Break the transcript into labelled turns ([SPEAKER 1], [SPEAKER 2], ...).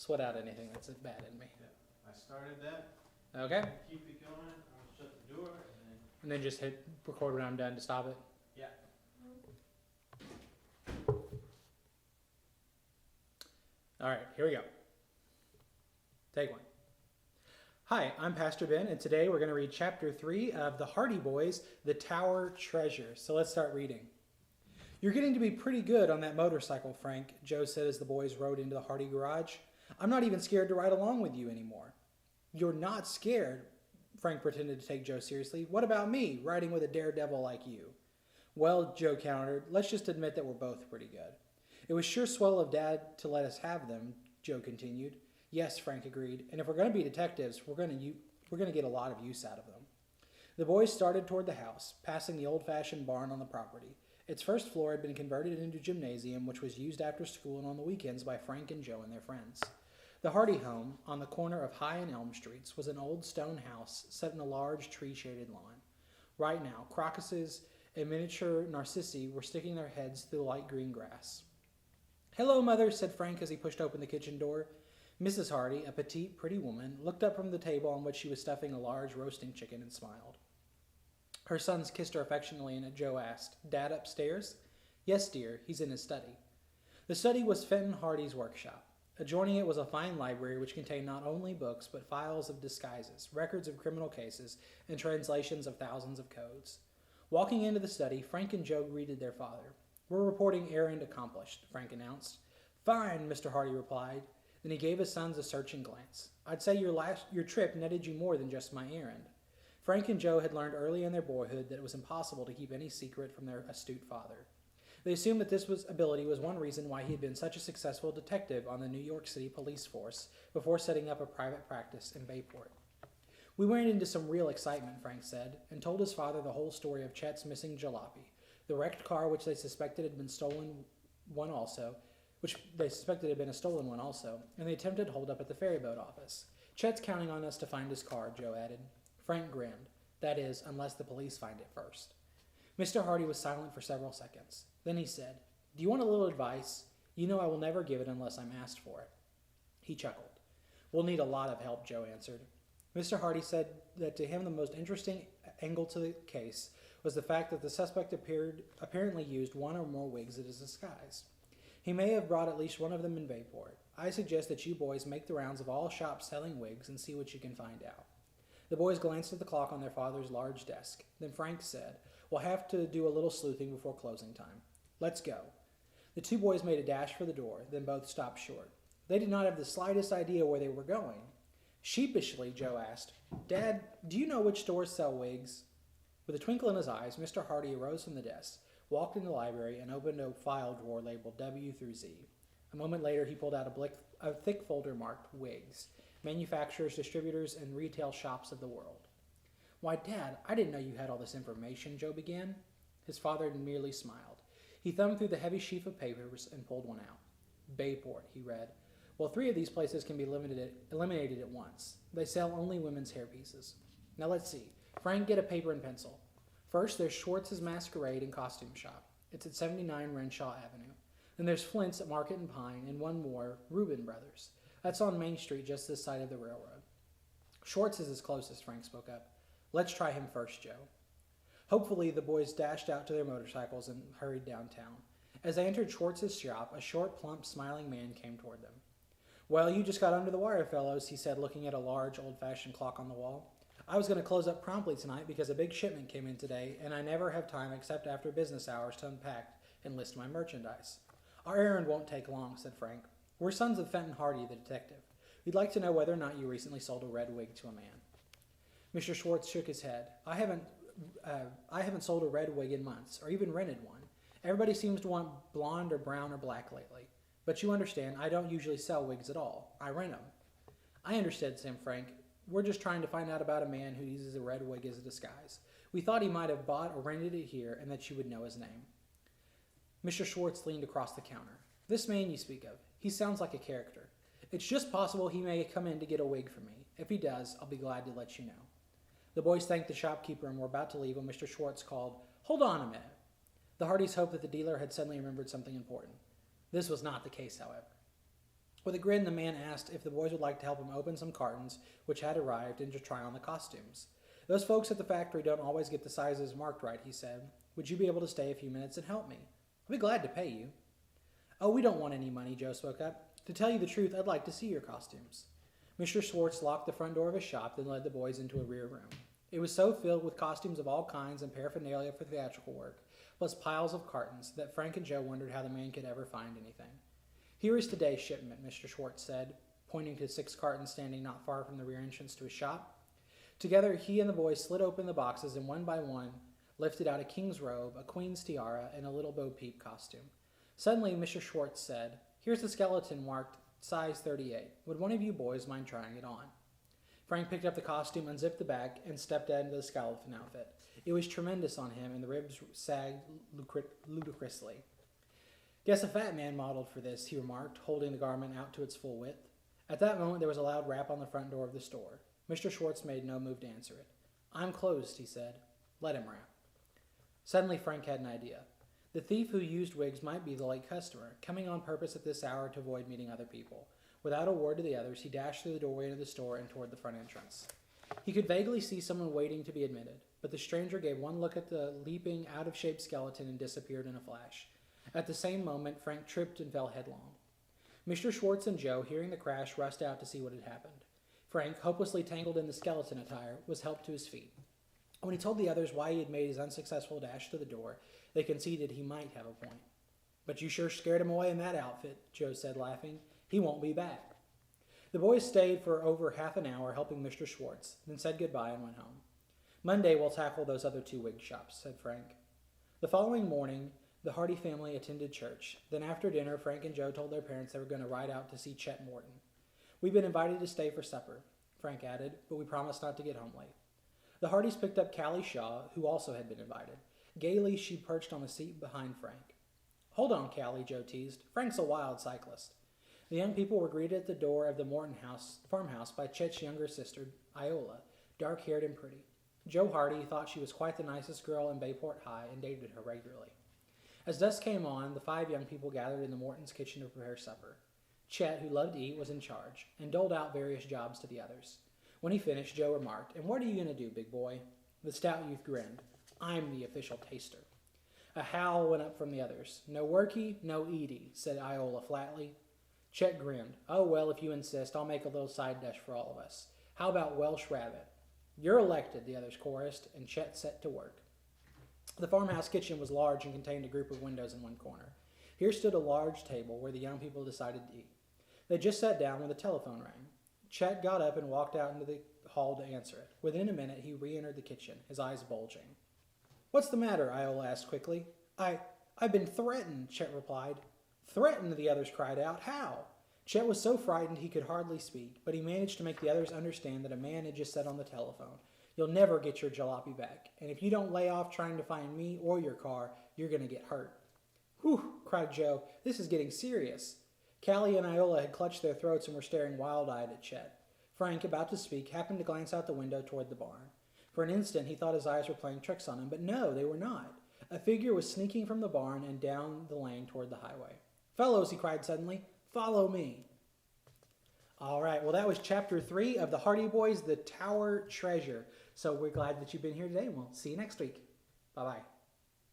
[SPEAKER 1] sweat out anything that's bad in me.
[SPEAKER 2] Yeah, I started that.
[SPEAKER 1] Okay?
[SPEAKER 2] Keep it going. I'll shut the door and then.
[SPEAKER 1] And then just hit record when I'm done to stop it.
[SPEAKER 2] Yeah.
[SPEAKER 1] All right, here we go. Take one. Hi, I'm Pastor Ben, and today we're going to read Chapter 3 of The Hardy Boys, The Tower Treasure. So let's start reading. You're getting to be pretty good on that motorcycle, Frank, Joe said as the boys rode into the Hardy garage. I'm not even scared to ride along with you anymore. You're not scared? Frank pretended to take Joe seriously. What about me, riding with a daredevil like you? Well, Joe countered, let's just admit that we're both pretty good. It was sure swell of Dad to let us have them, Joe continued. Yes, Frank agreed, and if we're going to be detectives, we're going to get a lot of use out of them. The boys started toward the house, passing the old-fashioned barn on the property. Its first floor had been converted into a gymnasium, which was used after school and on the weekends by Frank and Joe and their friends. The Hardy home, on the corner of High and Elm Streets, was an old stone house set in a large tree-shaded lawn. Right now, crocuses and miniature narcissi were sticking their heads through the light green grass. Hello, Mother, said Frank as he pushed open the kitchen door. Mrs. Hardy, a petite, pretty woman, looked up from the table on which she was stuffing a large roasting chicken and smiled. Her sons kissed her affectionately, and Joe asked, Dad upstairs? Yes, dear, he's in his study. The study was Fenton Hardy's workshop. Adjoining it was a fine library which contained not only books, but files of disguises, records of criminal cases, and translations of thousands of codes. Walking into the study, Frank and Joe greeted their father. We're reporting errand accomplished, Frank announced. Fine, Mr. Hardy replied. Then he gave his sons a searching glance. I'd say your trip netted you more than just my errand. Frank and Joe had learned early in their boyhood that it was impossible to keep any secret from their astute father. They assumed that this ability was one reason why he had been such a successful detective on the New York City police force before setting up a private practice in Bayport. We went into some real excitement, Frank said, and told his father the whole story of Chet's missing jalopy, the wrecked car which they suspected had been a stolen one also, and the attempted holdup at the ferryboat office. Chet's counting on us to find his car, Joe added. Frank grinned. That is, unless the police find it first. Mr. Hardy was silent for several seconds. Then he said, Do you want a little advice? You know I will never give it unless I'm asked for it. He chuckled. We'll need a lot of help, Joe answered. Mr. Hardy said that to him the most interesting angle to the case was the fact that the suspect apparently used one or more wigs as a disguise. He may have brought at least one of them in Bayport. I suggest that you boys make the rounds of all shops selling wigs and see what you can find out. The boys glanced at the clock on their father's large desk. Then Frank said, We'll have to do a little sleuthing before closing time. Let's go. The two boys made a dash for the door, then both stopped short. They did not have the slightest idea where they were going. Sheepishly, Joe asked, Dad, do you know which stores sell wigs? With a twinkle in his eyes, Mr. Hardy arose from the desk, walked into the library, and opened a file drawer labeled W through Z. A moment later, he pulled out a thick folder marked Wigs, manufacturers, distributors, and retail shops of the world. Why, Dad, I didn't know you had all this information, Joe began. His father merely smiled. He thumbed through the heavy sheaf of papers and pulled one out. Bayport, he read. Well, 3 of these places can be eliminated at once. They sell only women's hairpieces. Now let's see. Frank, get a paper and pencil. First, there's Schwartz's Masquerade and Costume Shop. It's at 79 Renshaw Avenue. Then there's Flint's at Market and Pine, and one more, Reuben Brothers. That's on Main Street, just this side of the railroad. Schwartz is his closest, Frank spoke up. Let's try him first, Joe. Hopefully, the boys dashed out to their motorcycles and hurried downtown. As they entered Schwartz's shop, a short, plump, smiling man came toward them. Well, you just got under the wire, fellows, he said, looking at a large, old-fashioned clock on the wall. I was going to close up promptly tonight because a big shipment came in today, and I never have time except after business hours to unpack and list my merchandise. Our errand won't take long, said Frank. We're sons of Fenton Hardy, the detective. We'd like to know whether or not you recently sold a red wig to a man. Mr. Schwartz shook his head. I haven't sold a red wig in months, or even rented one. Everybody seems to want blonde or brown or black lately. But you understand, I don't usually sell wigs at all. I rent them. I understood, said Frank. We're just trying to find out about a man who uses a red wig as a disguise. We thought he might have bought or rented it here and that you would know his name. Mr. Schwartz leaned across the counter. This man you speak of, he sounds like a character. It's just possible he may come in to get a wig for me. If he does, I'll be glad to let you know. The boys thanked the shopkeeper and were about to leave when Mr. Schwartz called, Hold on a minute. The Hardys hoped that the dealer had suddenly remembered something important. This was not the case, however. With a grin, the man asked if the boys would like to help him open some cartons which had arrived and to try on the costumes. Those folks at the factory don't always get the sizes marked right, he said. Would you be able to stay a few minutes and help me? I'll be glad to pay you. Oh, we don't want any money, Joe spoke up. To tell you the truth, I'd like to see your costumes. Mr. Schwartz locked the front door of his shop, then led the boys into a rear room. It was so filled with costumes of all kinds and paraphernalia for theatrical work, plus piles of cartons, that Frank and Joe wondered how the man could ever find anything. Here is today's shipment, Mr. Schwartz said, pointing to 6 cartons standing not far from the rear entrance to his shop. Together, he and the boys slid open the boxes and one by one lifted out a king's robe, a queen's tiara, and a little Bo Peep costume. Suddenly, Mr. Schwartz said, Here's the skeleton marked size 38. Would one of you boys mind trying it on? Frank picked up the costume, unzipped the bag, and stepped into the skeleton outfit. It was tremendous on him, and the ribs sagged ludicrously. Guess a fat man modeled for this, he remarked, holding the garment out to its full width. At that moment, there was a loud rap on the front door of the store. Mr. Schwartz made no move to answer it. I'm closed, he said. Let him rap. Suddenly, Frank had an idea. The thief who used wigs might be the late customer, coming on purpose at this hour to avoid meeting other people. Without a word to the others, he dashed through the doorway into the store and toward the front entrance. He could vaguely see someone waiting to be admitted, but the stranger gave one look at the leaping, out-of-shape skeleton and disappeared in a flash. At the same moment, Frank tripped and fell headlong. Mr. Schwartz and Joe, hearing the crash, rushed out to see what had happened. Frank, hopelessly tangled in the skeleton attire, was helped to his feet. When he told the others why he had made his unsuccessful dash to the door, they conceded he might have a point. But you sure scared him away in that outfit, Joe said, laughing. He won't be back. The boys stayed for over half an hour helping Mr. Schwartz, then said goodbye and went home. Monday we'll tackle those other 2 wig shops, said Frank. The following morning, the Hardy family attended church. Then after dinner, Frank and Joe told their parents they were going to ride out to see Chet Morton. We've been invited to stay for supper, Frank added, but we promised not to get home late. The Hardys picked up Callie Shaw, who also had been invited. Gaily, she perched on the seat behind Frank. Hold on, Callie, Joe teased. Frank's a wild cyclist. The young people were greeted at the door of the Morton farmhouse by Chet's younger sister, Iola, dark-haired and pretty. Joe Hardy thought she was quite the nicest girl in Bayport High and dated her regularly. As dusk came on, the 5 young people gathered in the Morton's kitchen to prepare supper. Chet, who loved to eat, was in charge, and doled out various jobs to the others. When he finished, Joe remarked, "And what are you going to do, big boy?" The stout youth grinned. "I'm the official taster." A howl went up from the others. "No worky, no eaty," said Iola flatly. Chet grinned. "Oh, well, if you insist, I'll make a little side dish for all of us. How about Welsh rabbit?" "You're elected," the others chorused, and Chet set to work. The farmhouse kitchen was large and contained a group of windows in one corner. Here stood a large table where the young people decided to eat. They just sat down when the telephone rang. Chet got up and walked out into the hall to answer it. Within a minute, he re-entered the kitchen, his eyes bulging. "What's the matter?" Iola asked quickly. I've been threatened," Chet replied. "Threatened?" the others cried out. "How?" Chet was so frightened he could hardly speak, but he managed to make the others understand that a man had just said on the telephone, "You'll never get your jalopy back, and if you don't lay off trying to find me or your car, you're going to get hurt." "Whew," cried Joe. "This is getting serious." Callie and Iola had clutched their throats and were staring wild-eyed at Chet. Frank, about to speak, happened to glance out the window toward the barn. For an instant, he thought his eyes were playing tricks on him, but no, they were not. A figure was sneaking from the barn and down the lane toward the highway. "Fellows," he cried suddenly, "follow me." All right, well, that was Chapter 3 of the Hardy Boys, The Tower Treasure. So we're glad that you've been here today, and we'll see you next week. Bye-bye.